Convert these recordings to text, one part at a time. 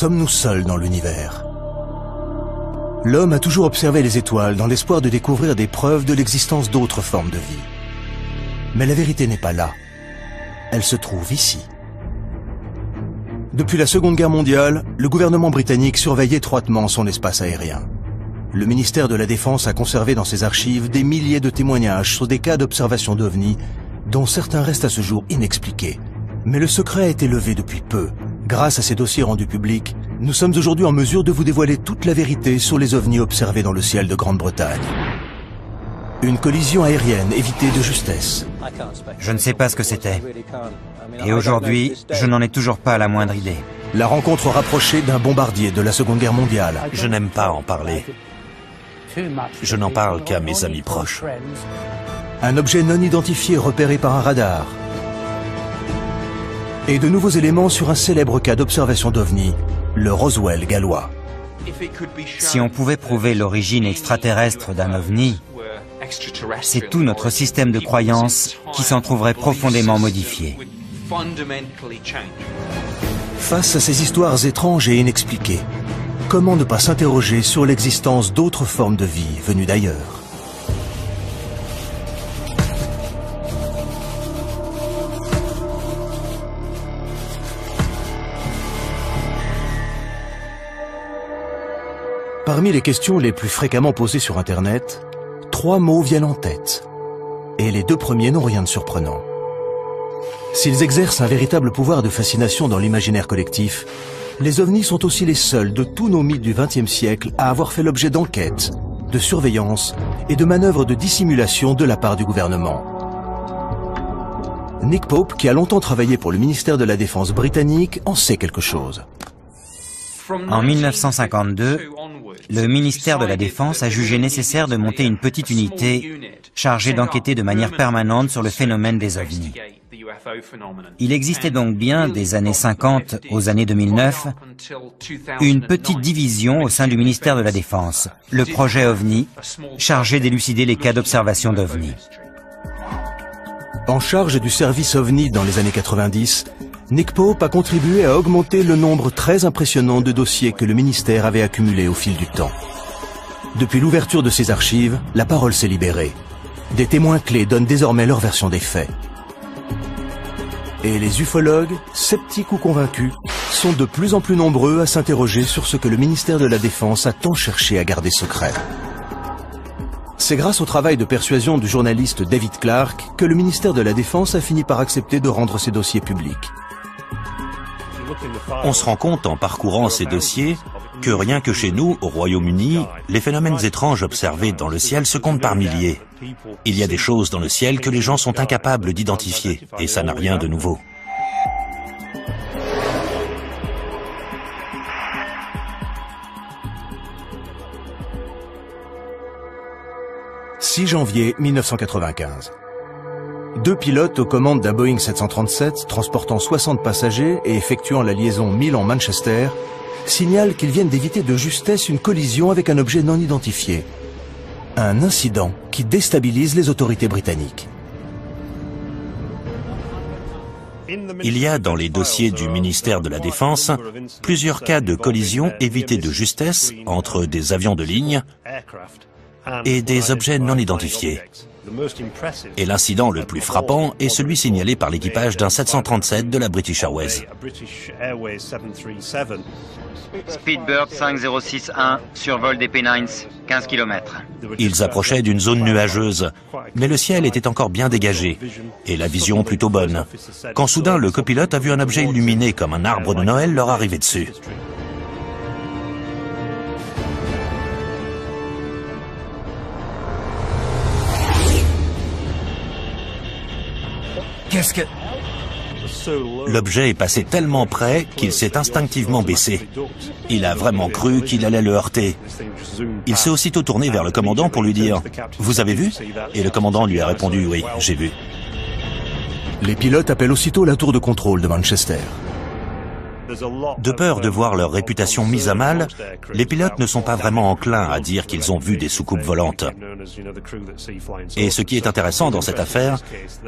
sommes-nous seuls dans l'univers? L'homme a toujours observé les étoiles dans l'espoir de découvrir des preuves de l'existence d'autres formes de vie. Mais la vérité n'est pas là. Elle se trouve ici. Depuis la Seconde Guerre mondiale, le gouvernement britannique surveille étroitement son espace aérien. Le ministère de la Défense a conservé dans ses archives des milliers de témoignages sur des cas d'observation d'OVNI, dont certains restent à ce jour inexpliqués. Mais le secret a été levé depuis peu. Grâce à ces dossiers rendus publics, nous sommes aujourd'hui en mesure de vous dévoiler toute la vérité sur les ovnis observés dans le ciel de Grande-Bretagne. Une collision aérienne évitée de justesse. Je ne sais pas ce que c'était. Et aujourd'hui, je n'en ai toujours pas la moindre idée. La rencontre rapprochée d'un bombardier de la Seconde Guerre mondiale. Je n'aime pas en parler. Je n'en parle qu'à mes amis proches. Un objet non identifié repéré par un radar. Et de nouveaux éléments sur un célèbre cas d'observation d'OVNI, le Roswell gallois. Si on pouvait prouver l'origine extraterrestre d'un OVNI, c'est tout notre système de croyances qui s'en trouverait profondément modifié. Face à ces histoires étranges et inexpliquées, comment ne pas s'interroger sur l'existence d'autres formes de vie venues d'ailleurs? Parmi les questions les plus fréquemment posées sur Internet, 3 mots viennent en tête. Et les 2 premiers n'ont rien de surprenant. S'ils exercent un véritable pouvoir de fascination dans l'imaginaire collectif, les ovnis sont aussi les seuls de tous nos mythes du XXe siècle à avoir fait l'objet d'enquêtes, de surveillance et de manœuvres de dissimulation de la part du gouvernement. Nick Pope, qui a longtemps travaillé pour le ministère de la Défense britannique, en sait quelque chose. En 1952, le ministère de la Défense a jugé nécessaire de monter une petite unité chargée d'enquêter de manière permanente sur le phénomène des ovnis. Il existait donc bien, des années 50 aux années 2009, une petite division au sein du ministère de la Défense, le projet OVNI, chargé d'élucider les cas d'observation d'OVNI. En charge du service OVNI dans les années 90, Nick Pope a contribué à augmenter le nombre très impressionnant de dossiers que le ministère avait accumulés au fil du temps. Depuis l'ouverture de ses archives, la parole s'est libérée. Des témoins clés donnent désormais leur version des faits. Et les ufologues, sceptiques ou convaincus, sont de plus en plus nombreux à s'interroger sur ce que le ministère de la Défense a tant cherché à garder secret. C'est grâce au travail de persuasion du journaliste David Clark que le ministère de la Défense a fini par accepter de rendre ses dossiers publics. On se rend compte en parcourant ces dossiers que rien que chez nous, au Royaume-Uni, les phénomènes étranges observés dans le ciel se comptent par milliers. Il y a des choses dans le ciel que les gens sont incapables d'identifier, et ça n'a rien de nouveau. « 6 janvier 1995. 2 pilotes aux commandes d'un Boeing 737 transportant 60 passagers et effectuant la liaison Milan-Manchester signalent qu'ils viennent d'éviter de justesse une collision avec un objet non identifié. Un incident qui déstabilise les autorités britanniques. Il y a dans les dossiers du ministère de la Défense plusieurs cas de collision évités de justesse entre des avions de ligne et des objets non identifiés. Et l'incident le plus frappant est celui signalé par l'équipage d'un 737 de la British Airways. Speedbird 5061, survol des Pennines, 15 km. Ils approchaient d'une zone nuageuse, mais le ciel était encore bien dégagé, et la vision plutôt bonne, quand soudain le copilote a vu un objet illuminé comme un arbre de Noël leur arriver dessus. Qu'est-ce que... L'objet est passé tellement près qu'il s'est instinctivement baissé. Il a vraiment cru qu'il allait le heurter. Il s'est aussitôt tourné vers le commandant pour lui dire « Vous avez vu ?» Et le commandant lui a répondu « Oui, j'ai vu ». Les pilotes appellent aussitôt la tour de contrôle de Manchester. De peur de voir leur réputation mise à mal, les pilotes ne sont pas vraiment enclins à dire qu'ils ont vu des soucoupes volantes. Et ce qui est intéressant dans cette affaire,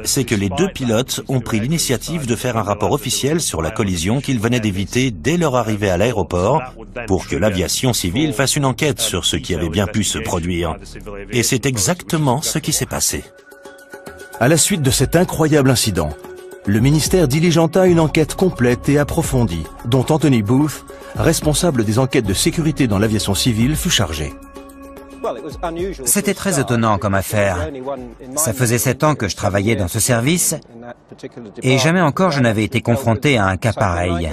c'est que les deux pilotes ont pris l'initiative de faire un rapport officiel sur la collision qu'ils venaient d'éviter dès leur arrivée à l'aéroport, pour que l'aviation civile fasse une enquête sur ce qui avait bien pu se produire. Et c'est exactement ce qui s'est passé. À la suite de cet incroyable incident, le ministère diligenta une enquête complète et approfondie, dont Anthony Booth, responsable des enquêtes de sécurité dans l'aviation civile, fut chargé. C'était très étonnant comme affaire. Ça faisait 7 ans que je travaillais dans ce service et jamais encore je n'avais été confronté à un cas pareil.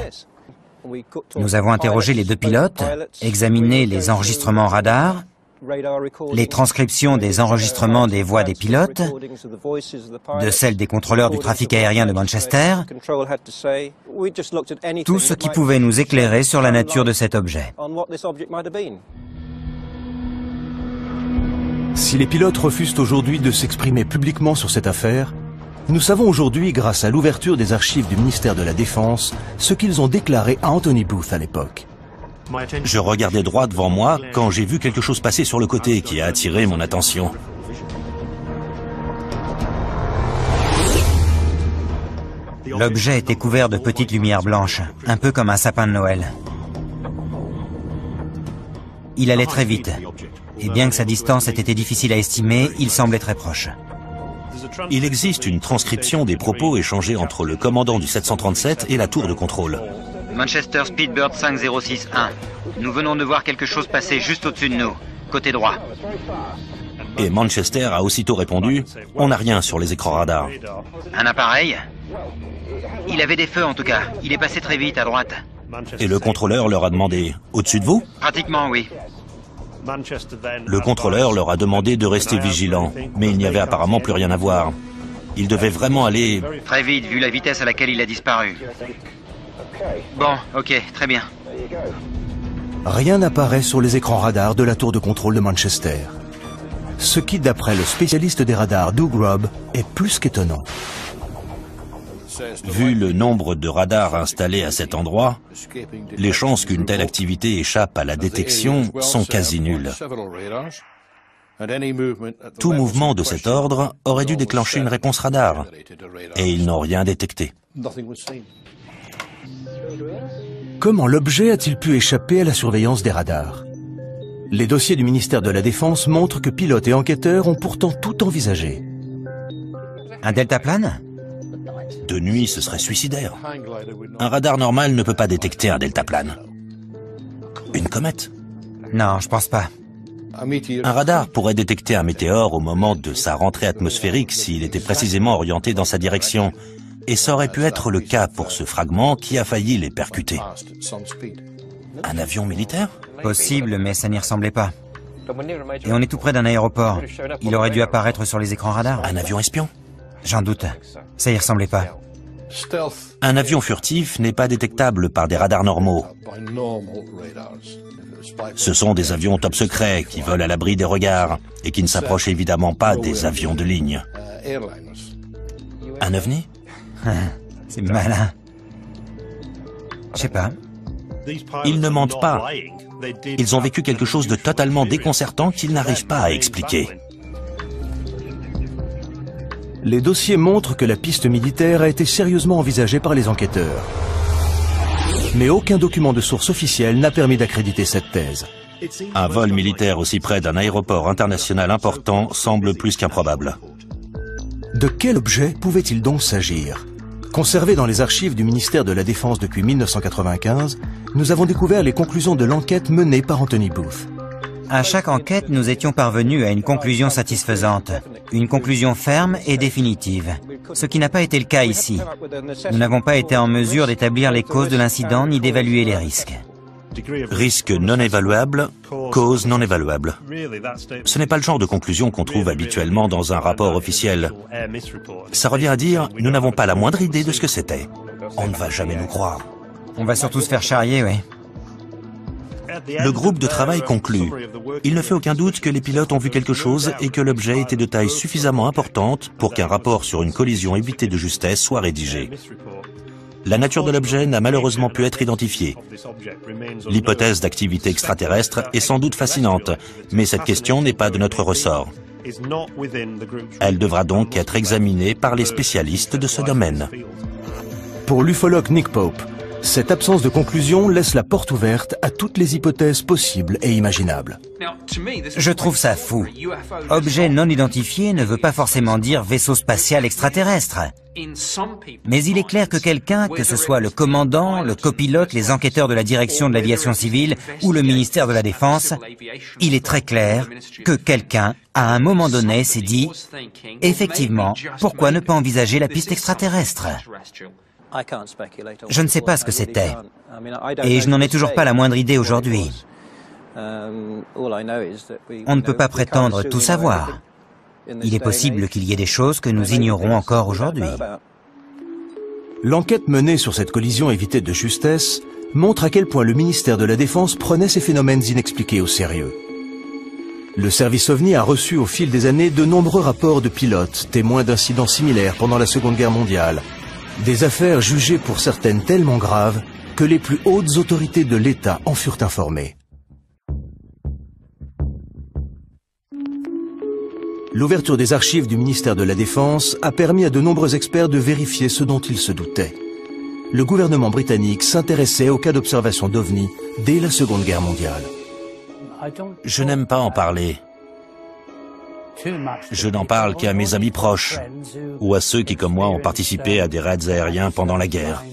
Nous avons interrogé les deux pilotes, examiné les enregistrements radars, les transcriptions des enregistrements des voix des pilotes, de celles des contrôleurs du trafic aérien de Manchester, tout ce qui pouvait nous éclairer sur la nature de cet objet. Si les pilotes refusent aujourd'hui de s'exprimer publiquement sur cette affaire, nous savons aujourd'hui, grâce à l'ouverture des archives du ministère de la Défense, ce qu'ils ont déclaré à Anthony Booth à l'époque. Je regardais droit devant moi quand j'ai vu quelque chose passer sur le côté qui a attiré mon attention. L'objet était couvert de petites lumières blanches, un peu comme un sapin de Noël. Il allait très vite, et bien que sa distance ait été difficile à estimer, il semblait très proche. Il existe une transcription des propos échangés entre le commandant du 737 et la tour de contrôle. Manchester Speedbird 5061. Nous venons de voir quelque chose passer juste au-dessus de nous, côté droit. Et Manchester a aussitôt répondu « On n'a rien sur les écrans radars ». Un appareil? Il avait des feux en tout cas. Il est passé très vite à droite. Et le contrôleur leur a demandé « Au-dessus de vous ?» Pratiquement, oui. Le contrôleur leur a demandé de rester vigilants, mais il n'y avait apparemment plus rien à voir. Il devait vraiment aller... Très vite, vu la vitesse à laquelle il a disparu. Bon, ok, très bien. Rien n'apparaît sur les écrans radars de la tour de contrôle de Manchester. Ce qui, d'après le spécialiste des radars Doug Robb, est plus qu'étonnant. Vu le nombre de radars installés à cet endroit, les chances qu'une telle activité échappe à la détection sont quasi nulles. Tout mouvement de cet ordre aurait dû déclencher une réponse radar, et ils n'ont rien détecté. Comment l'objet a-t-il pu échapper à la surveillance des radars? Les dossiers du ministère de la Défense montrent que pilotes et enquêteurs ont pourtant tout envisagé. Un deltaplane? De nuit, ce serait suicidaire. Un radar normal ne peut pas détecter un deltaplane. Une comète? Non, je pense pas. Un radar pourrait détecter un météore au moment de sa rentrée atmosphérique s'il était précisément orienté dans sa direction. Et ça aurait pu être le cas pour ce fragment qui a failli les percuter. Un avion militaire? Possible, mais ça n'y ressemblait pas. Et on est tout près d'un aéroport. Il aurait dû apparaître sur les écrans radars. Un avion espion? J'en doute. Ça y ressemblait pas. Un avion furtif n'est pas détectable par des radars normaux. Ce sont des avions top secrets qui volent à l'abri des regards et qui ne s'approchent évidemment pas des avions de ligne. Un ovni? C'est malin. Je sais pas. Ils ne mentent pas. Ils ont vécu quelque chose de totalement déconcertant qu'ils n'arrivent pas à expliquer. Les dossiers montrent que la piste militaire a été sérieusement envisagée par les enquêteurs. Mais aucun document de source officielle n'a permis d'accréditer cette thèse. Un vol militaire aussi près d'un aéroport international important semble plus qu'improbable. De quel objet pouvait-il donc s'agir? Conservé dans les archives du ministère de la Défense depuis 1995, nous avons découvert les conclusions de l'enquête menée par Anthony Booth. À chaque enquête, nous étions parvenus à une conclusion satisfaisante, une conclusion ferme et définitive, ce qui n'a pas été le cas ici. Nous n'avons pas été en mesure d'établir les causes de l'incident ni d'évaluer les risques. Risque non évaluable, cause non évaluable. Ce n'est pas le genre de conclusion qu'on trouve habituellement dans un rapport officiel. Ça revient à dire, nous n'avons pas la moindre idée de ce que c'était. On ne va jamais nous croire. On va surtout se faire charrier, oui. Le groupe de travail conclut. Il ne fait aucun doute que les pilotes ont vu quelque chose et que l'objet était de taille suffisamment importante pour qu'un rapport sur une collision évitée de justesse soit rédigé. la nature de l'objet n'a malheureusement pu être identifiée. L'hypothèse d'activité extraterrestre est sans doute fascinante, mais cette question n'est pas de notre ressort. Elle devra donc être examinée par les spécialistes de ce domaine. Pour l'ufologue Nick Pope, cette absence de conclusion laisse la porte ouverte à toutes les hypothèses possibles et imaginables. Je trouve ça fou. Objet non identifié ne veut pas forcément dire vaisseau spatial extraterrestre. Mais il est clair que quelqu'un, que ce soit le commandant, le copilote, les enquêteurs de la direction de l'aviation civile ou le ministère de la Défense, il est très clair que quelqu'un, à un moment donné, s'est dit « Effectivement, pourquoi ne pas envisager la piste extraterrestre ?» Je ne sais pas ce que c'était, et je n'en ai toujours pas la moindre idée aujourd'hui. On ne peut pas prétendre tout savoir. Il est possible qu'il y ait des choses que nous ignorons encore aujourd'hui. L'enquête menée sur cette collision évitée de justesse montre à quel point le ministère de la Défense prenait ces phénomènes inexpliqués au sérieux. Le service OVNI a reçu au fil des années de nombreux rapports de pilotes, témoins d'incidents similaires pendant la Seconde Guerre mondiale. Des affaires jugées pour certaines tellement graves que les plus hautes autorités de l'État en furent informées. L'ouverture des archives du ministère de la Défense a permis à de nombreux experts de vérifier ce dont ils se doutaient. Le gouvernement britannique s'intéressait aux cas d'observation d'OVNI dès la Seconde Guerre mondiale. Je n'aime pas en parler. Je n'en parle qu'à mes amis proches ou à ceux qui, comme moi, ont participé à des raids aériens pendant la guerre.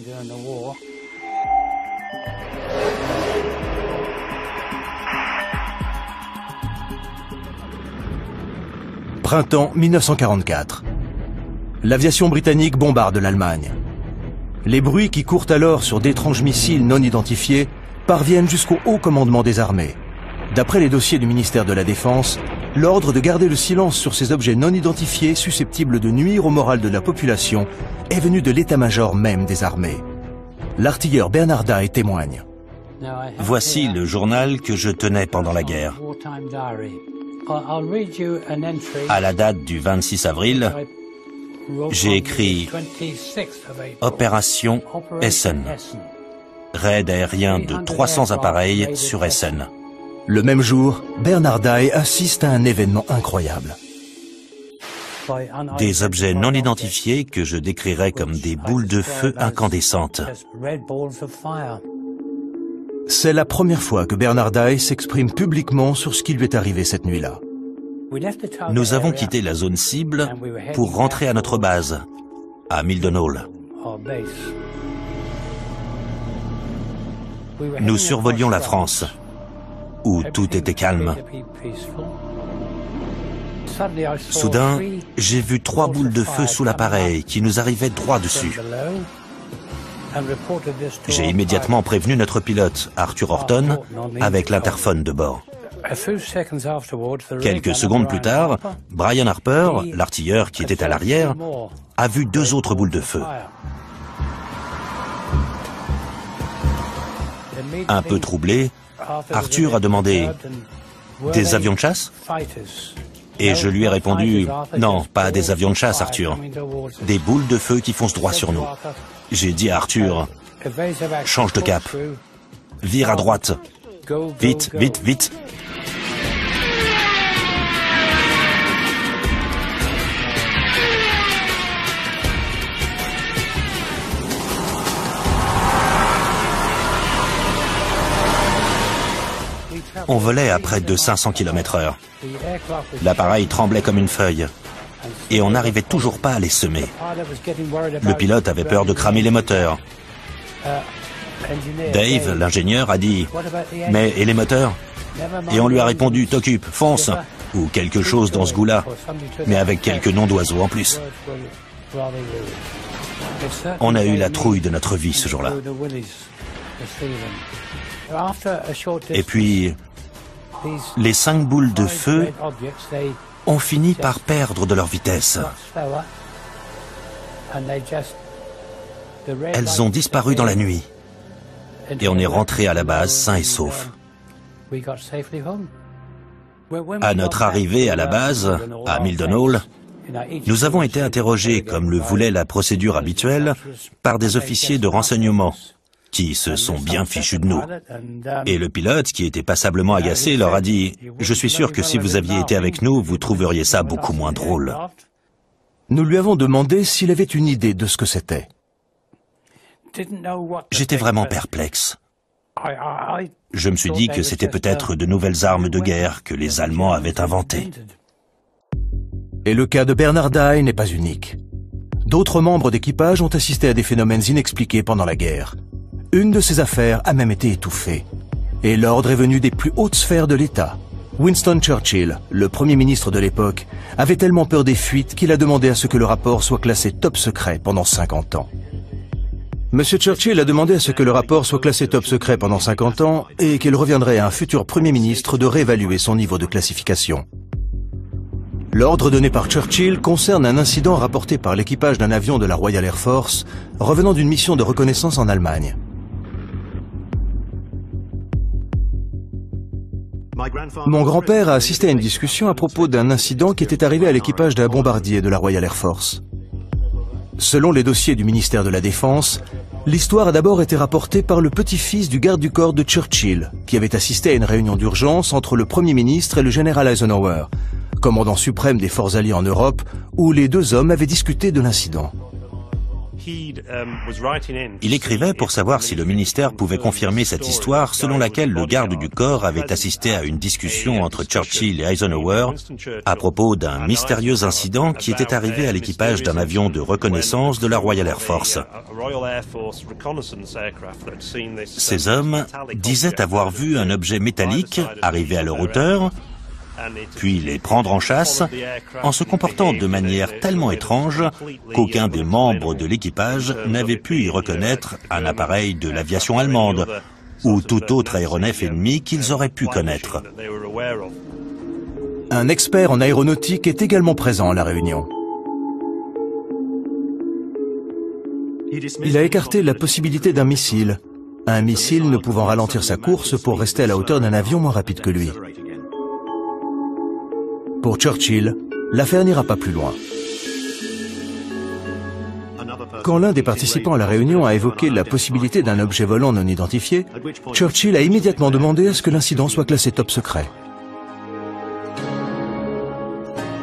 Printemps 1944. L'aviation britannique bombarde l'Allemagne. Les bruits qui courent alors sur d'étranges missiles non identifiés parviennent jusqu'au haut commandement des armées. D'après les dossiers du ministère de la Défense, l'ordre de garder le silence sur ces objets non identifiés susceptibles de nuire au moral de la population est venu de l'état-major même des armées. L'artilleur Bernard Day témoigne. Voici le journal que je tenais pendant la guerre. À la date du 26 avril, j'ai écrit « Opération Essen ». Raid aérien de 300 appareils sur Essen. Le même jour, Bernard Day assiste à un événement incroyable. Des objets non identifiés que je décrirais comme des boules de feu incandescentes. C'est la première fois que Bernard Day s'exprime publiquement sur ce qui lui est arrivé cette nuit-là. Nous avons quitté la zone cible pour rentrer à notre base, à Mildenhall. Nous survolions la France, où tout était calme. Soudain, j'ai vu 3 boules de feu sous l'appareil qui nous arrivaient droit dessus. J'ai immédiatement prévenu notre pilote, Arthur Horton, avec l'interphone de bord. Quelques secondes plus tard, Brian Harper, l'artilleur qui était à l'arrière, a vu 2 autres boules de feu. Un peu troublé, Arthur a demandé « Des avions de chasse ?» Et je lui ai répondu « Non, pas des avions de chasse, Arthur. Des boules de feu qui foncent droit sur nous. » J'ai dit à Arthur « Change de cap. Vire à droite. Vite, vite, vite. » On volait à près de 500 km/h. L'appareil tremblait comme une feuille. Et on n'arrivait toujours pas à les semer. Le pilote avait peur de cramer les moteurs. Dave, l'ingénieur, a dit « Mais et les moteurs ?» Et on lui a répondu « T'occupe, fonce !» ou quelque chose dans ce goût-là, mais avec quelques noms d'oiseaux en plus. On a eu la trouille de notre vie ce jour-là. Et puis, les 5 boules de feu ont fini par perdre de leur vitesse. Elles ont disparu dans la nuit. Et on est rentré à la base sain et sauf. À notre arrivée à la base, à Mildenhall, Nous avons été interrogés, comme le voulait la procédure habituelle, par des officiers de renseignement, qui se sont bien fichus de nous. Et le pilote, qui était passablement agacé, leur a dit « Je suis sûr que si vous aviez été avec nous, vous trouveriez ça beaucoup moins drôle. » Nous lui avons demandé s'il avait une idée de ce que c'était. J'étais vraiment perplexe. Je me suis dit que c'était peut-être de nouvelles armes de guerre que les Allemands avaient inventées. Et le cas de Bernard Dye n'est pas unique. D'autres membres d'équipage ont assisté à des phénomènes inexpliqués pendant la guerre. Une de ces affaires a même été étouffée. Et l'ordre est venu des plus hautes sphères de l'État. Winston Churchill, le Premier ministre de l'époque, avait tellement peur des fuites qu'il a demandé à ce que le rapport soit classé top secret pendant 50 ans. Monsieur Churchill a demandé à ce que le rapport soit classé top secret pendant 50 ans et qu'il reviendrait à un futur Premier ministre de réévaluer son niveau de classification. L'ordre donné par Churchill concerne un incident rapporté par l'équipage d'un avion de la Royal Air Force revenant d'une mission de reconnaissance en Allemagne. Mon grand-père a assisté à une discussion à propos d'un incident qui était arrivé à l'équipage d'un bombardier de la Royal Air Force. Selon les dossiers du ministère de la Défense, l'histoire a d'abord été rapportée par le petit-fils du garde du corps de Churchill, qui avait assisté à une réunion d'urgence entre le Premier ministre et le général Eisenhower, commandant suprême des forces alliées en Europe, où les deux hommes avaient discuté de l'incident. Il écrivait pour savoir si le ministère pouvait confirmer cette histoire selon laquelle le garde du corps avait assisté à une discussion entre Churchill et Eisenhower à propos d'un mystérieux incident qui était arrivé à l'équipage d'un avion de reconnaissance de la Royal Air Force. Ces hommes disaient avoir vu un objet métallique arriver à leur hauteur, puis les prendre en chasse, en se comportant de manière tellement étrange qu'aucun des membres de l'équipage n'avait pu y reconnaître un appareil de l'aviation allemande ou tout autre aéronef ennemi qu'ils auraient pu connaître. Un expert en aéronautique est également présent à la réunion. Il a écarté la possibilité d'un missile, un missile ne pouvant ralentir sa course pour rester à la hauteur d'un avion moins rapide que lui. Pour Churchill, l'affaire n'ira pas plus loin. Quand l'un des participants à la réunion a évoqué la possibilité d'un objet volant non identifié, Churchill a immédiatement demandé à ce que l'incident soit classé top secret.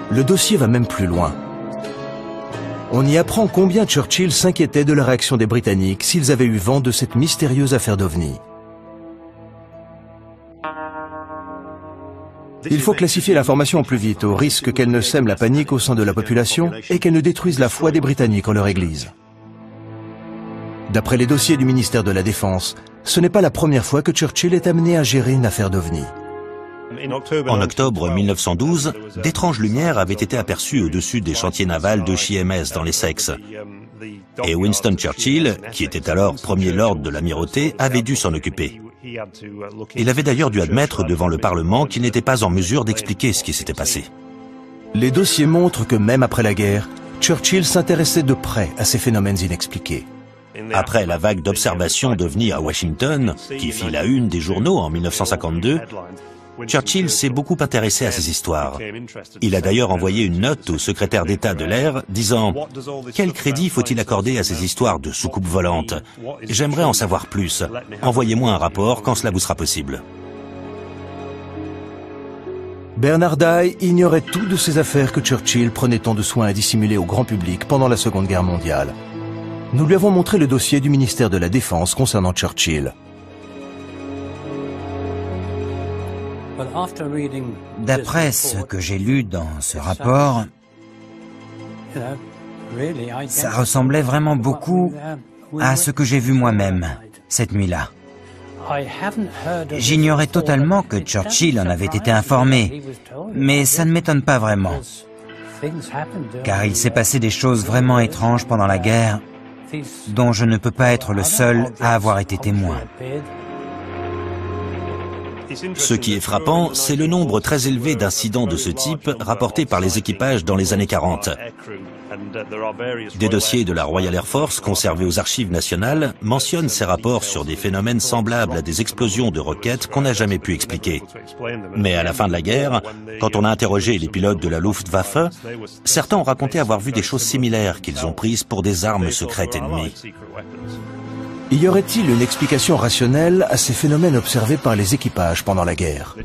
Le dossier va même plus loin. On y apprend combien Churchill s'inquiétait de la réaction des Britanniques s'ils avaient eu vent de cette mystérieuse affaire d'OVNI. Il faut classifier l'information au plus vite, au risque qu'elle ne sème la panique au sein de la population et qu'elle ne détruise la foi des Britanniques en leur Église. D'après les dossiers du ministère de la Défense, ce n'est pas la première fois que Churchill est amené à gérer une affaire d'OVNI. En octobre 1912, d'étranges lumières avaient été aperçues au-dessus des chantiers navals de Chiemess dans l'Essex. Et Winston Churchill, qui était alors Premier Lord de l'Amirauté, avait dû s'en occuper. Il avait d'ailleurs dû admettre devant le Parlement qu'il n'était pas en mesure d'expliquer ce qui s'était passé. Les dossiers montrent que même après la guerre, Churchill s'intéressait de près à ces phénomènes inexpliqués. Après la vague d'observations d'OVNI à Washington, qui fit la une des journaux en 1952, Churchill s'est beaucoup intéressé à ces histoires. Il a d'ailleurs envoyé une note au secrétaire d'État de l'air disant « Quel crédit faut-il accorder à ces histoires de soucoupes volantes? J'aimerais en savoir plus. Envoyez-moi un rapport quand cela vous sera possible. » Bernard Dye ignorait tout de ces affaires que Churchill prenait tant de soin à dissimuler au grand public pendant la Seconde Guerre mondiale. Nous lui avons montré le dossier du ministère de la Défense concernant Churchill. D'après ce que j'ai lu dans ce rapport, ça ressemblait vraiment beaucoup à ce que j'ai vu moi-même cette nuit-là. J'ignorais totalement que Churchill en avait été informé, mais ça ne m'étonne pas vraiment, car il s'est passé des choses vraiment étranges pendant la guerre, dont je ne peux pas être le seul à avoir été témoin. Ce qui est frappant, c'est le nombre très élevé d'incidents de ce type rapportés par les équipages dans les années 40. Des dossiers de la Royal Air Force conservés aux archives nationales mentionnent ces rapports sur des phénomènes semblables à des explosions de roquettes qu'on n'a jamais pu expliquer. Mais à la fin de la guerre, quand on a interrogé les pilotes de la Luftwaffe, certains ont raconté avoir vu des choses similaires qu'ils ont prises pour des armes secrètes ennemies. Y aurait-il une explication rationnelle à ces phénomènes observés par les équipages pendant la guerre?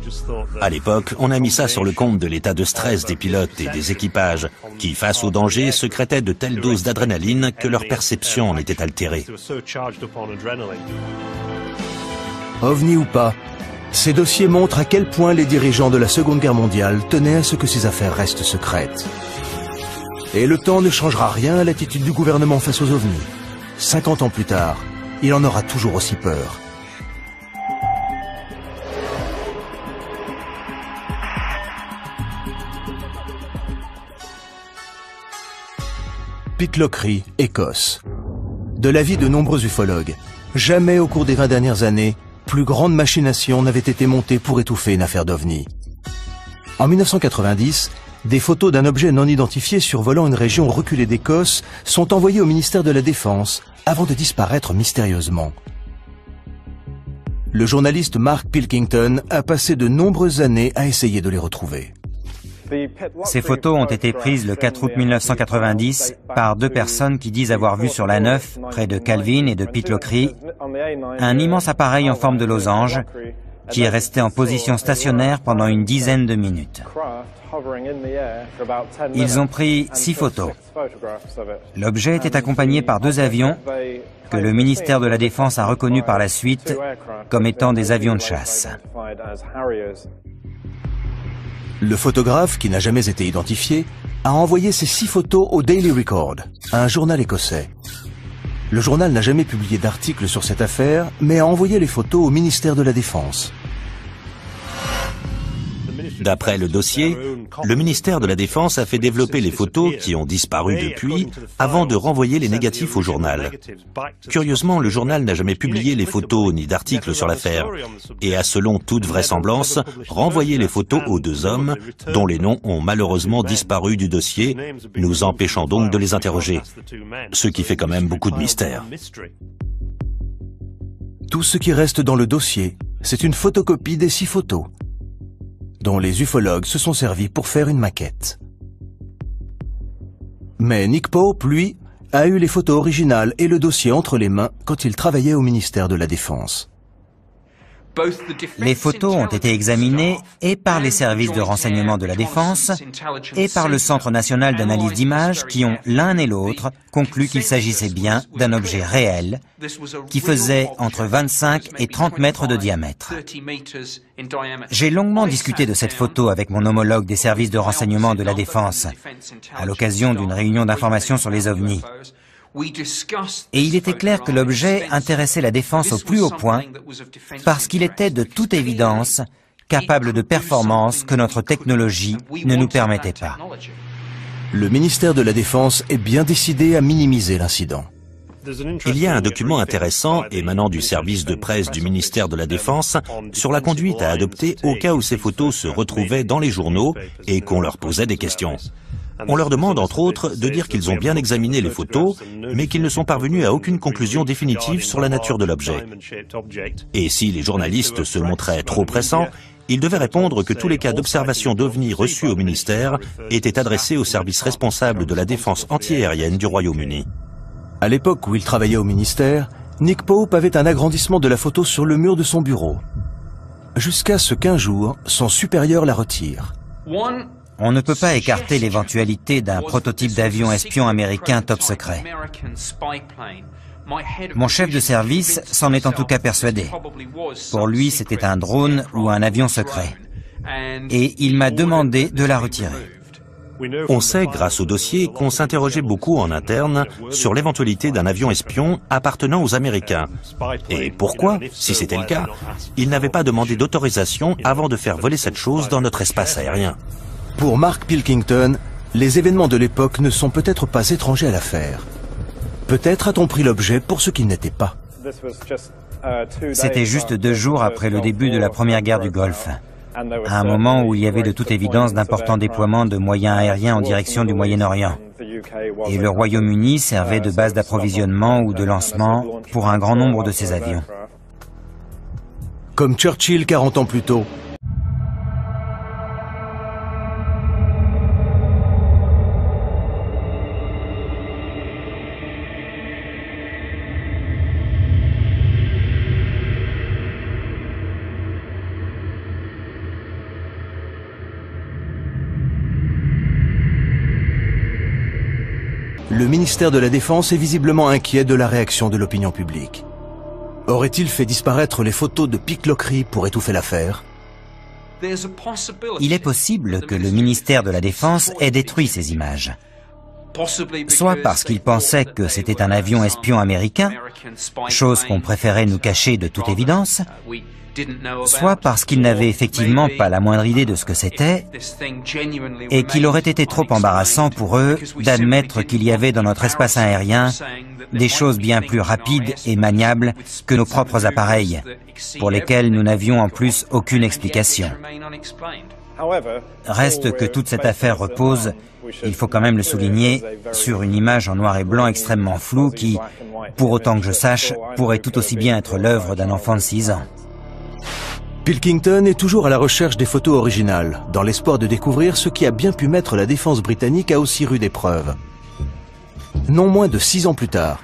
À l'époque, on a mis ça sur le compte de l'état de stress des pilotes et des équipages, qui, face au danger, secrétaient de telles doses d'adrénaline que leur perception en était altérée. OVNI ou pas, ces dossiers montrent à quel point les dirigeants de la Seconde Guerre mondiale tenaient à ce que ces affaires restent secrètes. Et le temps ne changera rien à l'attitude du gouvernement face aux OVNI. 50 ans plus tard, il en aura toujours aussi peur. Pitlochry, Écosse. De l'avis de nombreux ufologues, jamais au cours des 20 dernières années, plus grande machination n'avait été montée pour étouffer une affaire d'OVNI. En 1990, des photos d'un objet non identifié survolant une région reculée d'Écosse sont envoyées au ministère de la Défense avant de disparaître mystérieusement. Le journaliste Mark Pilkington a passé de nombreuses années à essayer de les retrouver. Ces photos ont été prises le 4 août 1990 par deux personnes qui disent avoir vu sur la 9, près de Calvin et de Pitlochry, un immense appareil en forme de losange qui est resté en position stationnaire pendant une dizaine de minutes. Ils ont pris 6 photos. L'objet était accompagné par 2 avions que le ministère de la Défense a reconnus par la suite comme étant des avions de chasse. Le photographe, qui n'a jamais été identifié, a envoyé ces 6 photos au Daily Record, un journal écossais. Le journal n'a jamais publié d'article sur cette affaire, mais a envoyé les photos au ministère de la Défense. D'après le dossier, le ministère de la Défense a fait développer les photos qui ont disparu depuis avant de renvoyer les négatifs au journal. Curieusement, le journal n'a jamais publié les photos ni d'articles sur l'affaire et a, selon toute vraisemblance, renvoyé les photos aux 2 hommes dont les noms ont malheureusement disparu du dossier, nous empêchant donc de les interroger. Ce qui fait quand même beaucoup de mystère. Tout ce qui reste dans le dossier, c'est une photocopie des 6 photos, dont les ufologues se sont servis pour faire une maquette. Mais Nick Pope, lui, a eu les photos originales et le dossier entre les mains quand il travaillait au ministère de la Défense. Les photos ont été examinées et par les services de renseignement de la Défense et par le Centre national d'analyse d'images qui ont l'un et l'autre conclu qu'il s'agissait bien d'un objet réel qui faisait entre 25 et 30 mètres de diamètre. J'ai longuement discuté de cette photo avec mon homologue des services de renseignement de la Défense à l'occasion d'une réunion d'information sur les ovnis. Et il était clair que l'objet intéressait la Défense au plus haut point parce qu'il était de toute évidence capable de performances que notre technologie ne nous permettait pas. Le ministère de la Défense est bien décidé à minimiser l'incident. Il y a un document intéressant émanant du service de presse du ministère de la Défense sur la conduite à adopter au cas où ces photos se retrouvaient dans les journaux et qu'on leur posait des questions. On leur demande, entre autres, de dire qu'ils ont bien examiné les photos, mais qu'ils ne sont parvenus à aucune conclusion définitive sur la nature de l'objet. Et si les journalistes se montraient trop pressants, ils devaient répondre que tous les cas d'observation d'OVNI reçus au ministère étaient adressés au service responsable de la défense antiaérienne du Royaume-Uni. À l'époque où il travaillait au ministère, Nick Pope avait un agrandissement de la photo sur le mur de son bureau. Jusqu'à ce qu'un jour, son supérieur la retire. On ne peut pas écarter l'éventualité d'un prototype d'avion espion américain top secret. Mon chef de service s'en est en tout cas persuadé. Pour lui, c'était un drone ou un avion secret. Et il m'a demandé de la retirer. On sait, grâce au dossier, qu'on s'interrogeait beaucoup en interne sur l'éventualité d'un avion espion appartenant aux Américains. Et pourquoi, si c'était le cas, ils n'avaient pas demandé d'autorisation avant de faire voler cette chose dans notre espace aérien. Pour Mark Pilkington, les événements de l'époque ne sont peut-être pas étrangers à l'affaire. Peut-être a-t-on pris l'objet pour ce qu'il n'était pas. C'était juste 2 jours après le début de la première guerre du Golfe, à un moment où il y avait de toute évidence d'importants déploiements de moyens aériens en direction du Moyen-Orient. Et le Royaume-Uni servait de base d'approvisionnement ou de lancement pour un grand nombre de ces avions. Comme Churchill 40 ans plus tôt, le ministère de la Défense est visiblement inquiet de la réaction de l'opinion publique. Aurait-il fait disparaître les photos de pickloquerie pour étouffer l'affaire? Il est possible que le ministère de la Défense ait détruit ces images. Soit parce qu'il pensait que c'était un avion espion américain, chose qu'on préférait nous cacher de toute évidence, soit parce qu'ils n'avaient effectivement pas la moindre idée de ce que c'était et qu'il aurait été trop embarrassant pour eux d'admettre qu'il y avait dans notre espace aérien des choses bien plus rapides et maniables que nos propres appareils, pour lesquels nous n'avions en plus aucune explication. Reste que toute cette affaire repose, il faut quand même le souligner, sur une image en noir et blanc extrêmement floue qui, pour autant que je sache, pourrait tout aussi bien être l'œuvre d'un enfant de 6 ans. Pilkington est toujours à la recherche des photos originales, dans l'espoir de découvrir ce qui a bien pu mettre la défense britannique à aussi rude épreuve. Non moins de 6 ans plus tard,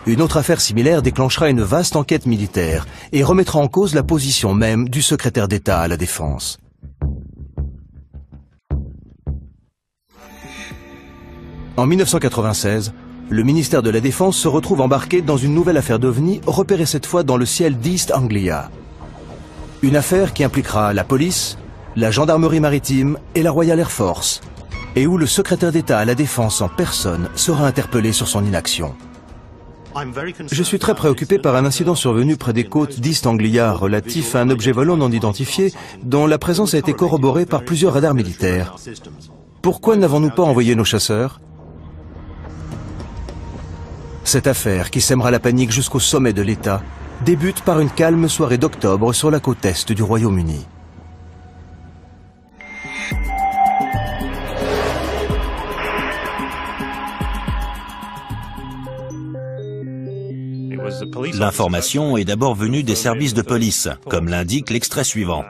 une autre affaire similaire déclenchera une vaste enquête militaire et remettra en cause la position même du secrétaire d'État à la Défense. En 1996, le ministère de la Défense se retrouve embarqué dans une nouvelle affaire d'OVNI, repérée cette fois dans le ciel d'East Anglia. Une affaire qui impliquera la police, la gendarmerie maritime et la Royal Air Force, et où le secrétaire d'État à la Défense en personne sera interpellé sur son inaction. Je suis très préoccupé par un incident survenu près des côtes d'East Anglia relatif à un objet volant non identifié dont la présence a été corroborée par plusieurs radars militaires. Pourquoi n'avons-nous pas envoyé nos chasseurs ? Cette affaire, qui sèmera la panique jusqu'au sommet de l'État, débute par une calme soirée d'octobre sur la côte est du Royaume-Uni. L'information est d'abord venue des services de police, comme l'indique l'extrait suivant.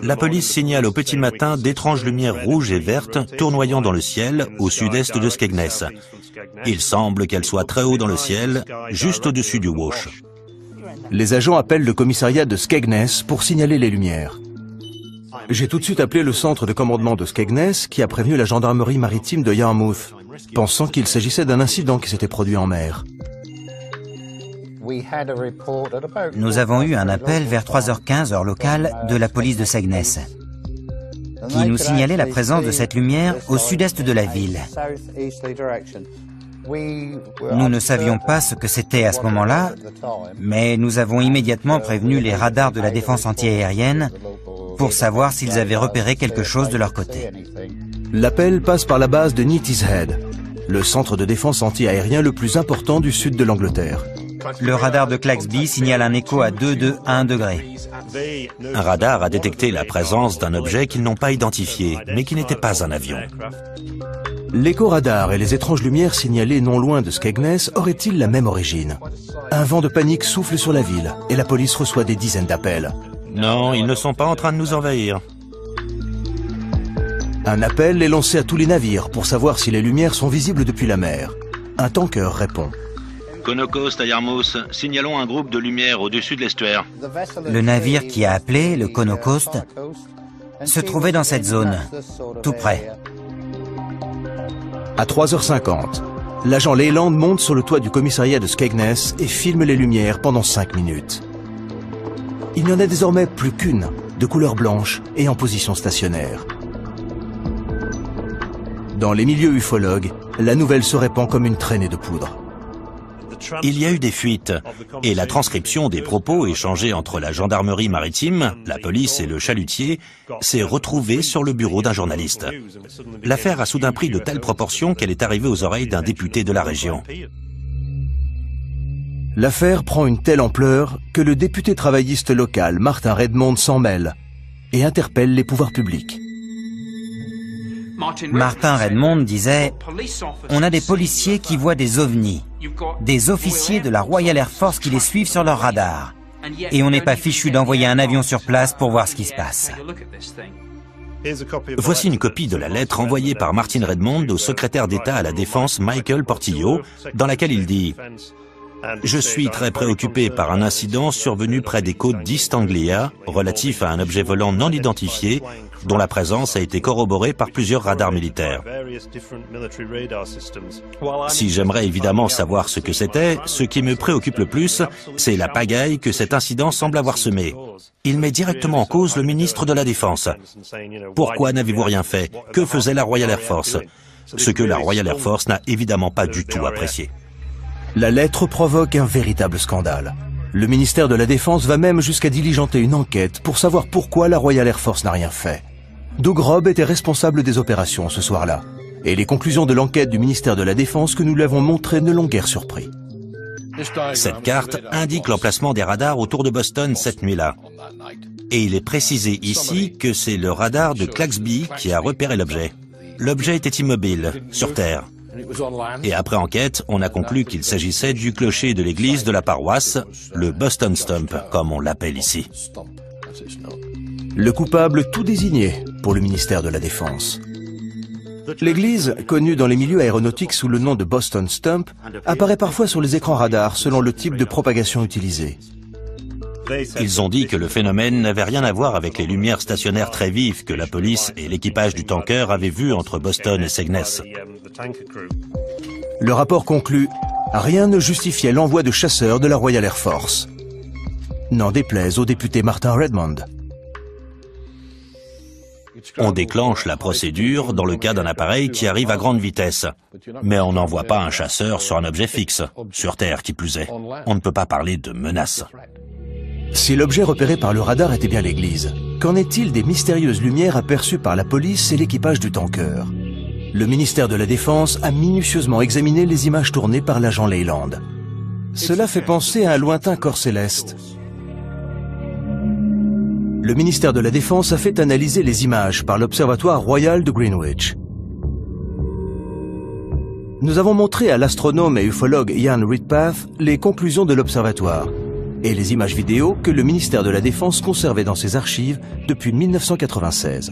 La police signale au petit matin d'étranges lumières rouges et vertes tournoyant dans le ciel au sud-est de Skegness. Il semble qu'elles soient très haut dans le ciel, juste au-dessus du Wash. Les agents appellent le commissariat de Skegness pour signaler les lumières. J'ai tout de suite appelé le centre de commandement de Skegness qui a prévenu la gendarmerie maritime de Yarmouth, pensant qu'il s'agissait d'un incident qui s'était produit en mer. Nous avons eu un appel vers 3h15 heure locale de la police de Skegness, qui nous signalait la présence de cette lumière au sud-est de la ville. Nous ne savions pas ce que c'était à ce moment-là, mais nous avons immédiatement prévenu les radars de la défense antiaérienne pour savoir s'ils avaient repéré quelque chose de leur côté. L'appel passe par la base de Neatishead, le centre de défense antiaérien le plus important du sud de l'Angleterre. Le radar de Claxby signale un écho à 2,1 degrés. Un radar a détecté la présence d'un objet qu'ils n'ont pas identifié, mais qui n'était pas un avion. L'écho-radar et les étranges lumières signalées non loin de Skegness auraient-ils la même origine? Un vent de panique souffle sur la ville et la police reçoit des dizaines d'appels. Non, ils ne sont pas en train de nous envahir. Un appel est lancé à tous les navires pour savoir si les lumières sont visibles depuis la mer. Un tanker répond. Conocost à Yarmouth, signalons un groupe de lumière au-dessus de l'estuaire. Le navire qui a appelé, le Conocost, se trouvait dans cette zone, tout près. À 3h50, l'agent Leyland monte sur le toit du commissariat de Skegness et filme les lumières pendant 5 minutes. Il n'y en a désormais plus qu'une, de couleur blanche et en position stationnaire. Dans les milieux ufologues, la nouvelle se répand comme une traînée de poudre. Il y a eu des fuites, et la transcription des propos échangés entre la gendarmerie maritime, la police et le chalutier s'est retrouvée sur le bureau d'un journaliste. L'affaire a soudain pris de telles proportions qu'elle est arrivée aux oreilles d'un député de la région. L'affaire prend une telle ampleur que le député travailliste local, Martin Redmond, s'en mêle et interpelle les pouvoirs publics. Martin Redmond disait « On a des policiers qui voient des ovnis, des officiers de la Royal Air Force qui les suivent sur leur radar, et on n'est pas fichu d'envoyer un avion sur place pour voir ce qui se passe. » Voici une copie de la lettre envoyée par Martin Redmond au secrétaire d'État à la Défense Michael Portillo, dans laquelle il dit « Je suis très préoccupé par un incident survenu près des côtes d'East Anglia, relatif à un objet volant non identifié, dont la présence a été corroborée par plusieurs radars militaires. Si j'aimerais évidemment savoir ce que c'était, ce qui me préoccupe le plus, c'est la pagaille que cet incident semble avoir semée. Il met directement en cause le ministre de la Défense. Pourquoi n'avez-vous rien fait? Que faisait la Royal Air Force? Ce que la Royal Air Force n'a évidemment pas du tout apprécié. La lettre provoque un véritable scandale. Le ministère de la Défense va même jusqu'à diligenter une enquête pour savoir pourquoi la Royal Air Force n'a rien fait. Doug Robb était responsable des opérations ce soir-là, et les conclusions de l'enquête du ministère de la Défense que nous lui avons montrées ne l'ont guère surpris. Cette carte indique l'emplacement des radars autour de Boston cette nuit-là. Et il est précisé ici que c'est le radar de Claxby qui a repéré l'objet. L'objet était immobile, sur Terre. Et après enquête, on a conclu qu'il s'agissait du clocher de l'église de la paroisse, le Boston Stump, comme on l'appelle ici. Le coupable tout désigné pour le ministère de la Défense. L'église, connue dans les milieux aéronautiques sous le nom de Boston Stump, apparaît parfois sur les écrans radars selon le type de propagation utilisé. Ils ont dit que le phénomène n'avait rien à voir avec les lumières stationnaires très vives que la police et l'équipage du tanker avaient vues entre Boston et Skegness. Le rapport conclut « Rien ne justifiait l'envoi de chasseurs de la Royal Air Force ». N'en déplaise au député Martin Redmond. On déclenche la procédure dans le cas d'un appareil qui arrive à grande vitesse. Mais on n'envoie pas un chasseur sur un objet fixe, sur Terre qui plus est. On ne peut pas parler de menace. Si l'objet repéré par le radar était bien l'église, qu'en est-il des mystérieuses lumières aperçues par la police et l'équipage du tanker? Le ministère de la Défense a minutieusement examiné les images tournées par l'agent Leyland. Cela fait penser à un lointain corps céleste. Le ministère de la Défense a fait analyser les images par l'Observatoire royal de Greenwich. Nous avons montré à l'astronome et ufologue Ian Redpath les conclusions de l'Observatoire et les images vidéo que le ministère de la Défense conservait dans ses archives depuis 1996.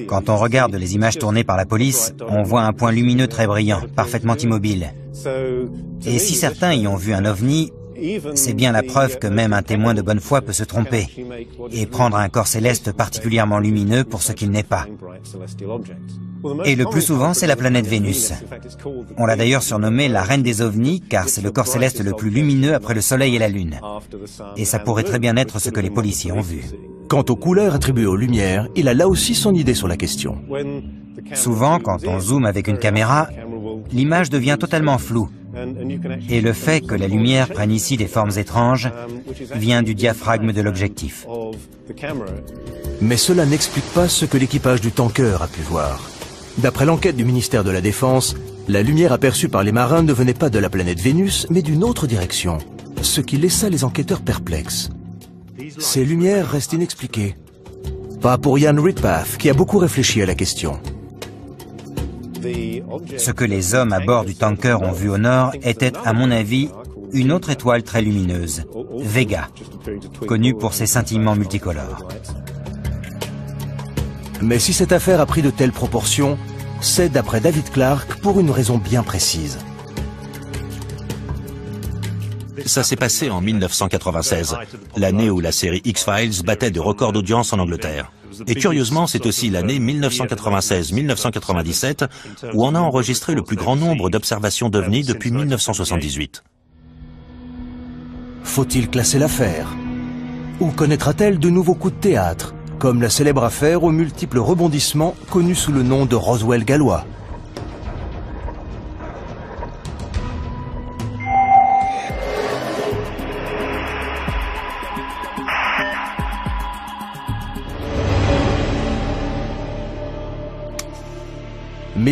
Quand on regarde les images tournées par la police, on voit un point lumineux très brillant, parfaitement immobile. Et si certains y ont vu un ovni, c'est bien la preuve que même un témoin de bonne foi peut se tromper et prendre un corps céleste particulièrement lumineux pour ce qu'il n'est pas. Et le plus souvent, c'est la planète Vénus. On l'a d'ailleurs surnommée la reine des ovnis, car c'est le corps céleste le plus lumineux après le Soleil et la Lune. Et ça pourrait très bien être ce que les policiers ont vu. Quant aux couleurs attribuées aux lumières, il a là aussi son idée sur la question. Souvent, quand on zoome avec une caméra, l'image devient totalement floue. Et le fait que la lumière prenne ici des formes étranges vient du diaphragme de l'objectif. Mais cela n'explique pas ce que l'équipage du tanker a pu voir. D'après l'enquête du ministère de la Défense, la lumière aperçue par les marins ne venait pas de la planète Vénus, mais d'une autre direction, ce qui laissa les enquêteurs perplexes. Ces lumières restent inexpliquées. Pas pour Ian Redpath, qui a beaucoup réfléchi à la question. Ce que les hommes à bord du tanker ont vu au nord était, à mon avis, une autre étoile très lumineuse, Vega, connue pour ses scintillements multicolores. Mais si cette affaire a pris de telles proportions, c'est, d'après David Clarke, pour une raison bien précise. Ça s'est passé en 1996, l'année où la série X-Files battait de records d'audience en Angleterre. Et curieusement, c'est aussi l'année 1996-1997 où on a enregistré le plus grand nombre d'observations d'OVNI depuis 1978. Faut-il classer l'affaire? Ou connaîtra-t-elle de nouveaux coups de théâtre, comme la célèbre affaire aux multiples rebondissements connue sous le nom de Roswell gallois?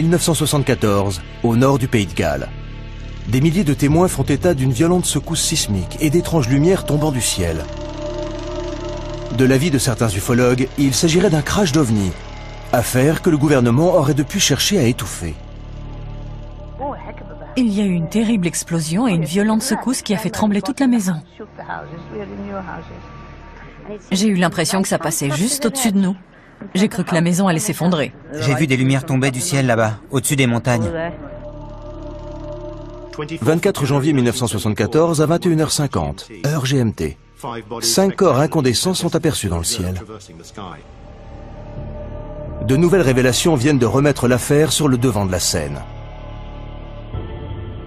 1974, au nord du Pays de Galles. Des milliers de témoins font état d'une violente secousse sismique et d'étranges lumières tombant du ciel. De l'avis de certains ufologues, il s'agirait d'un crash d'OVNI, affaire que le gouvernement aurait depuis cherché à étouffer. Il y a eu une terrible explosion et une violente secousse qui a fait trembler toute la maison. J'ai eu l'impression que ça passait juste au-dessus de nous. J'ai cru que la maison allait s'effondrer. J'ai vu des lumières tomber du ciel là-bas, au-dessus des montagnes. 24 janvier 1974 à 21h50, heure GMT. 5 corps incandescents sont aperçus dans le ciel. De nouvelles révélations viennent de remettre l'affaire sur le devant de la scène.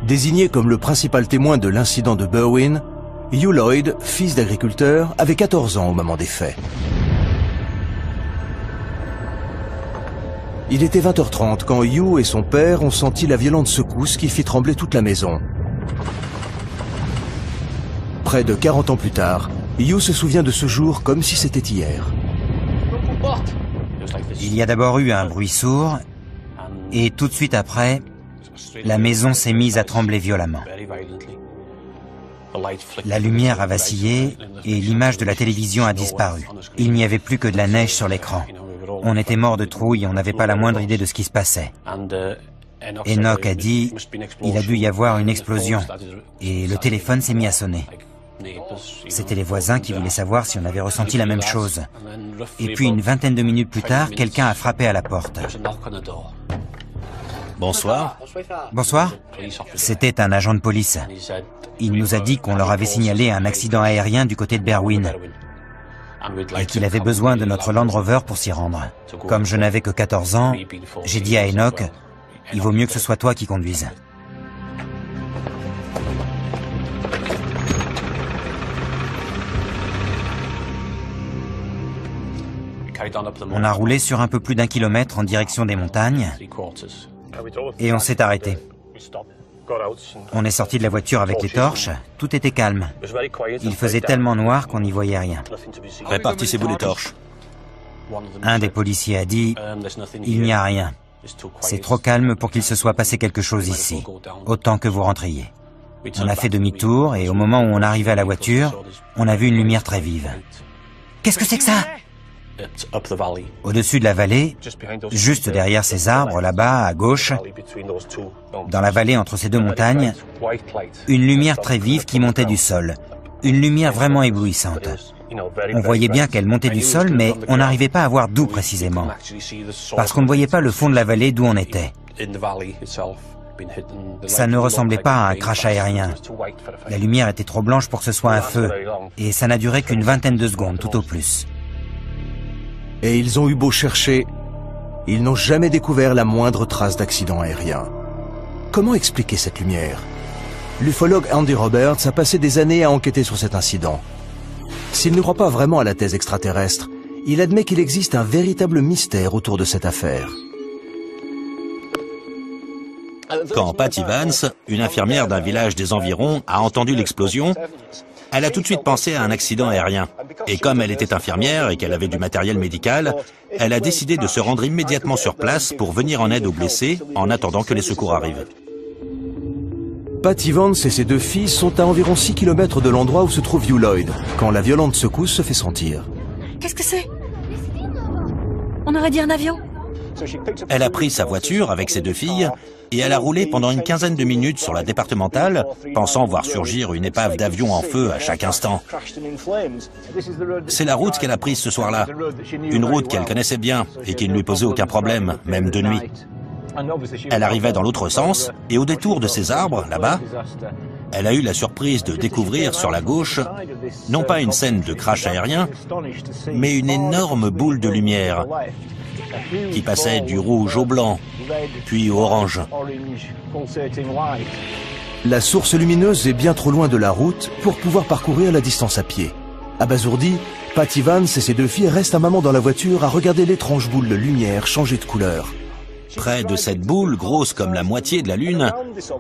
Désigné comme le principal témoin de l'incident de Berwyn, Hugh Lloyd, fils d'agriculteur, avait 14 ans au moment des faits. Il était 20h30 quand Hugh et son père ont senti la violente secousse qui fit trembler toute la maison. Près de 40 ans plus tard, Hugh se souvient de ce jour comme si c'était hier. Il y a d'abord eu un bruit sourd, et tout de suite après, la maison s'est mise à trembler violemment. La lumière a vacillé et l'image de la télévision a disparu. Il n'y avait plus que de la neige sur l'écran. On était morts de trouille et on n'avait pas la moindre idée de ce qui se passait. Enoch a dit, il a dû y avoir une explosion, et le téléphone s'est mis à sonner. C'étaient les voisins qui voulaient savoir si on avait ressenti la même chose. Et puis une vingtaine de minutes plus tard, quelqu'un a frappé à la porte. Bonsoir. Bonsoir. C'était un agent de police. Il nous a dit qu'on leur avait signalé un accident aérien du côté de Berwyn et qu'il avait besoin de notre Land Rover pour s'y rendre. Comme je n'avais que 14 ans, j'ai dit à Enoch, il vaut mieux que ce soit toi qui conduise. On a roulé sur un peu plus d'1 kilomètre en direction des montagnes et on s'est arrêté. On est sorti de la voiture avec les torches, tout était calme. Il faisait tellement noir qu'on n'y voyait rien. Répartissez-vous les torches. Un des policiers a dit, il n'y a rien. C'est trop calme pour qu'il se soit passé quelque chose ici. Autant que vous rentriez. On a fait demi-tour et au moment où on arrivait à la voiture, on a vu une lumière très vive. Qu'est-ce que c'est que ça ? Au-dessus de la vallée, juste derrière ces arbres, là-bas, à gauche, dans la vallée entre ces deux montagnes, une lumière très vive qui montait du sol. Une lumière vraiment éblouissante. On voyait bien qu'elle montait du sol, mais on n'arrivait pas à voir d'où précisément. Parce qu'on ne voyait pas le fond de la vallée d'où on était. Ça ne ressemblait pas à un crash aérien. La lumière était trop blanche pour que ce soit un feu, et ça n'a duré qu'une vingtaine de secondes, tout au plus. Et ils ont eu beau chercher, ils n'ont jamais découvert la moindre trace d'accident aérien. Comment expliquer cette lumière? L'ufologue Andy Roberts a passé des années à enquêter sur cet incident. S'il ne croit pas vraiment à la thèse extraterrestre, il admet qu'il existe un véritable mystère autour de cette affaire. Quand Pat Evans, une infirmière d'un village des environs, a entendu l'explosion, elle a tout de suite pensé à un accident aérien. Et comme elle était infirmière et qu'elle avait du matériel médical, elle a décidé de se rendre immédiatement sur place pour venir en aide aux blessés en attendant que les secours arrivent. Pat Evans et ses deux filles sont à environ 6 km de l'endroit où se trouve Hugh Lloyd, quand la violente secousse se fait sentir. Qu'est-ce que c'est? On aurait dit un avion. Elle a pris sa voiture avec ses deux filles et elle a roulé pendant une quinzaine de minutes sur la départementale, pensant voir surgir une épave d'avion en feu à chaque instant. C'est la route qu'elle a prise ce soir-là, une route qu'elle connaissait bien et qui ne lui posait aucun problème, même de nuit. Elle arrivait dans l'autre sens et au détour de ces arbres, là-bas, elle a eu la surprise de découvrir sur la gauche, non pas une scène de crash aérien, mais une énorme boule de lumière qui passait du rouge au blanc, puis au orange. La source lumineuse est bien trop loin de la route pour pouvoir parcourir la distance à pied. Abasourdi, Pat Evans et ses deux filles restent un moment dans la voiture à regarder l'étrange boule de lumière changer de couleur. Près de cette boule, grosse comme la moitié de la Lune,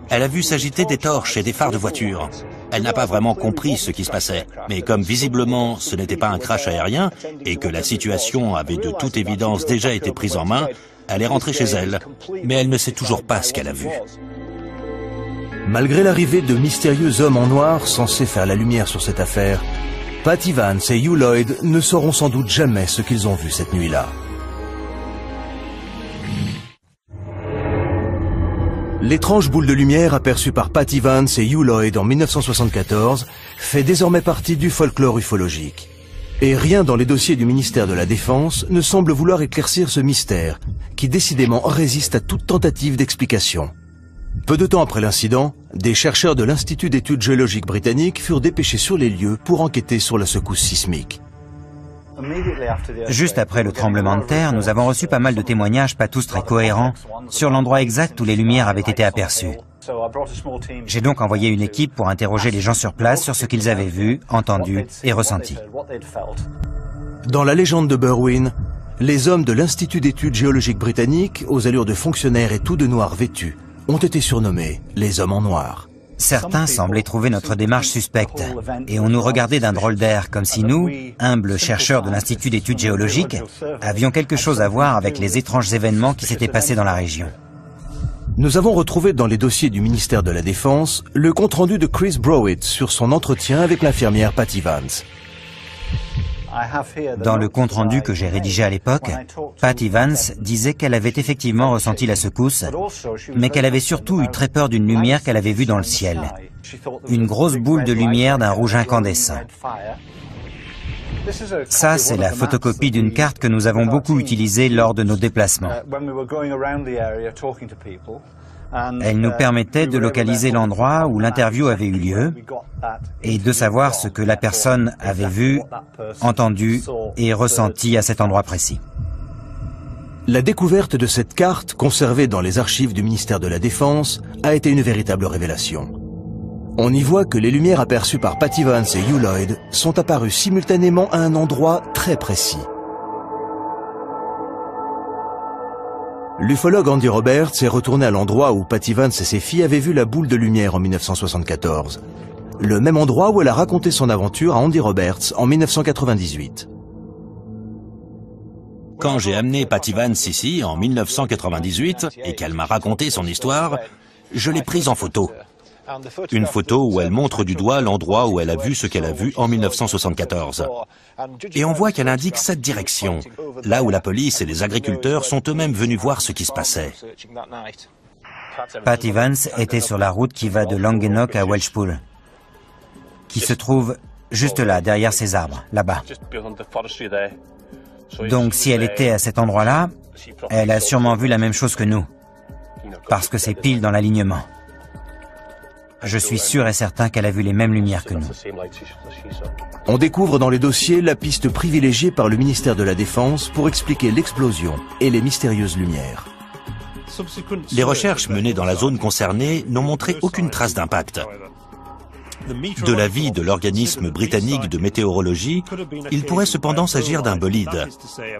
elle a vu s'agiter des torches et des phares de voiture. Elle n'a pas vraiment compris ce qui se passait, mais comme visiblement ce n'était pas un crash aérien et que la situation avait de toute évidence déjà été prise en main, Elle est rentrée chez elle, mais elle ne sait toujours pas ce qu'elle a vu. Malgré l'arrivée de mystérieux hommes en noir censés faire la lumière sur cette affaire, Pat Evans et Hugh Lloyd ne sauront sans doute jamais ce qu'ils ont vu cette nuit-là. L'étrange boule de lumière aperçue par Pat Evans et Hugh Lloyd en 1974 fait désormais partie du folklore ufologique. Et rien dans les dossiers du ministère de la Défense ne semble vouloir éclaircir ce mystère, qui décidément résiste à toute tentative d'explication. Peu de temps après l'incident, des chercheurs de l'Institut d'études géologiques britanniques furent dépêchés sur les lieux pour enquêter sur la secousse sismique. Juste après le tremblement de terre, nous avons reçu pas mal de témoignages, pas tous très cohérents, sur l'endroit exact où les lumières avaient été aperçues. J'ai donc envoyé une équipe pour interroger les gens sur place sur ce qu'ils avaient vu, entendu et ressenti. Dans la légende de Berwyn, les hommes de l'Institut d'études géologiques britanniques, aux allures de fonctionnaires et tout de noir vêtus, ont été surnommés les hommes en noir. Certains semblaient trouver notre démarche suspecte et on nous regardait d'un drôle d'air, comme si nous, humbles chercheurs de l'Institut d'études géologiques, avions quelque chose à voir avec les étranges événements qui s'étaient passés dans la région. Nous avons retrouvé dans les dossiers du ministère de la Défense le compte-rendu de Chris Browett sur son entretien avec l'infirmière Pat Evans. Dans le compte-rendu que j'ai rédigé à l'époque, Pat Evans disait qu'elle avait effectivement ressenti la secousse, mais qu'elle avait surtout eu très peur d'une lumière qu'elle avait vue dans le ciel. Une grosse boule de lumière d'un rouge incandescent. Ça, c'est la photocopie d'une carte que nous avons beaucoup utilisée lors de nos déplacements. Elle nous permettait de localiser l'endroit où l'interview avait eu lieu et de savoir ce que la personne avait vu, entendu et ressenti à cet endroit précis. La découverte de cette carte, conservée dans les archives du ministère de la Défense, a été une véritable révélation. On y voit que les lumières aperçues par Pat Evans et Hugh Lloyd sont apparues simultanément à un endroit très précis. L'ufologue Andy Roberts est retourné à l'endroit où Pat Evans et ses filles avaient vu la boule de lumière en 1974. Le même endroit où elle a raconté son aventure à Andy Roberts en 1998. Quand j'ai amené Pat Evans ici en 1998 et qu'elle m'a raconté son histoire, je l'ai prise en photo. Une photo où elle montre du doigt l'endroit où elle a vu ce qu'elle a vu en 1974. Et on voit qu'elle indique cette direction, là où la police et les agriculteurs sont eux-mêmes venus voir ce qui se passait. Pat Evans était sur la route qui va de Langennock à Welshpool, qui se trouve juste là, derrière ces arbres, là-bas. Donc si elle était à cet endroit-là, elle a sûrement vu la même chose que nous, parce que c'est pile dans l'alignement. Je suis sûr et certain qu'elle a vu les mêmes lumières que nous. On découvre dans les dossiers la piste privilégiée par le ministère de la Défense pour expliquer l'explosion et les mystérieuses lumières. Les recherches menées dans la zone concernée n'ont montré aucune trace d'impact. De l'avis de l'organisme britannique de météorologie, il pourrait cependant s'agir d'un bolide,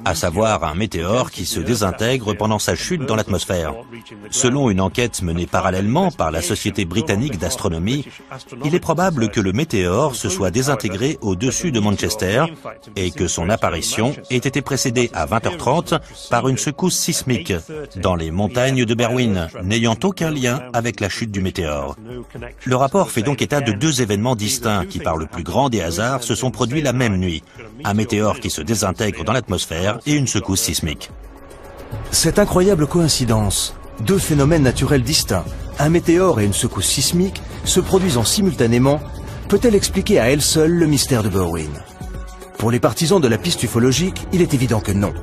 à savoir un météore qui se désintègre pendant sa chute dans l'atmosphère. Selon une enquête menée parallèlement par la Société britannique d'astronomie, il est probable que le météore se soit désintégré au-dessus de Manchester et que son apparition ait été précédée à 20h30 par une secousse sismique dans les montagnes de Berwyn, n'ayant aucun lien avec la chute du météore. Le rapport fait donc état de deux événements distincts qui, par le plus grand des hasards, se sont produits la même nuit. Un météore qui se désintègre dans l'atmosphère et une secousse sismique. Cette incroyable coïncidence, deux phénomènes naturels distincts, un météore et une secousse sismique, se produisant simultanément, peut-elle expliquer à elle seule le mystère de Berwyn? Pour les partisans de la piste ufologique, il est évident que non.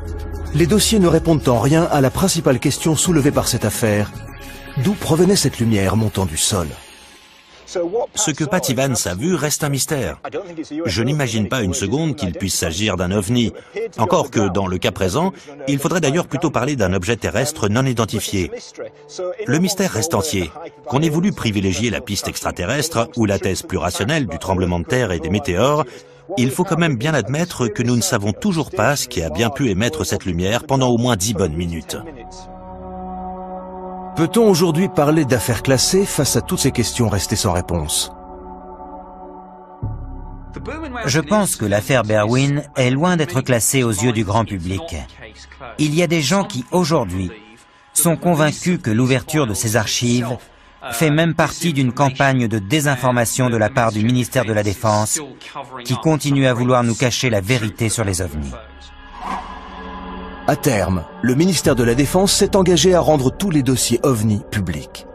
Les dossiers ne répondent en rien à la principale question soulevée par cette affaire. D'où provenait cette lumière montant du sol? Ce que Pat Evans a vu reste un mystère. Je n'imagine pas une seconde qu'il puisse s'agir d'un ovni. Encore que, dans le cas présent, il faudrait d'ailleurs plutôt parler d'un objet terrestre non identifié. Le mystère reste entier. Qu'on ait voulu privilégier la piste extraterrestre ou la thèse plus rationnelle du tremblement de terre et des météores, il faut quand même bien admettre que nous ne savons toujours pas ce qui a bien pu émettre cette lumière pendant au moins 10 bonnes minutes. Peut-on aujourd'hui parler d'affaires classées face à toutes ces questions restées sans réponse? Je pense que l'affaire Berwyn est loin d'être classée aux yeux du grand public. Il y a des gens qui, aujourd'hui, sont convaincus que l'ouverture de ces archives fait même partie d'une campagne de désinformation de la part du ministère de la Défense qui continue à vouloir nous cacher la vérité sur les ovnis. À terme, le ministère de la Défense s'est engagé à rendre tous les dossiers OVNI publics.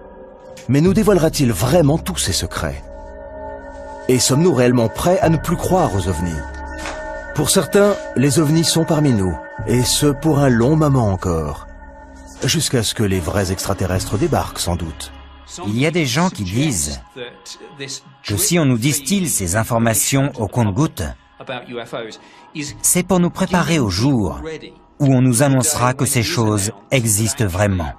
Mais nous dévoilera-t-il vraiment tous ces secrets? Et sommes-nous réellement prêts à ne plus croire aux ovnis? Pour certains, les ovnis sont parmi nous, et ce pour un long moment encore. Jusqu'à ce que les vrais extraterrestres débarquent, sans doute. Il y a des gens qui disent que si on nous distille ces informations au compte-gouttes, c'est pour nous préparer au jour où on nous annoncera que ces choses existent vraiment.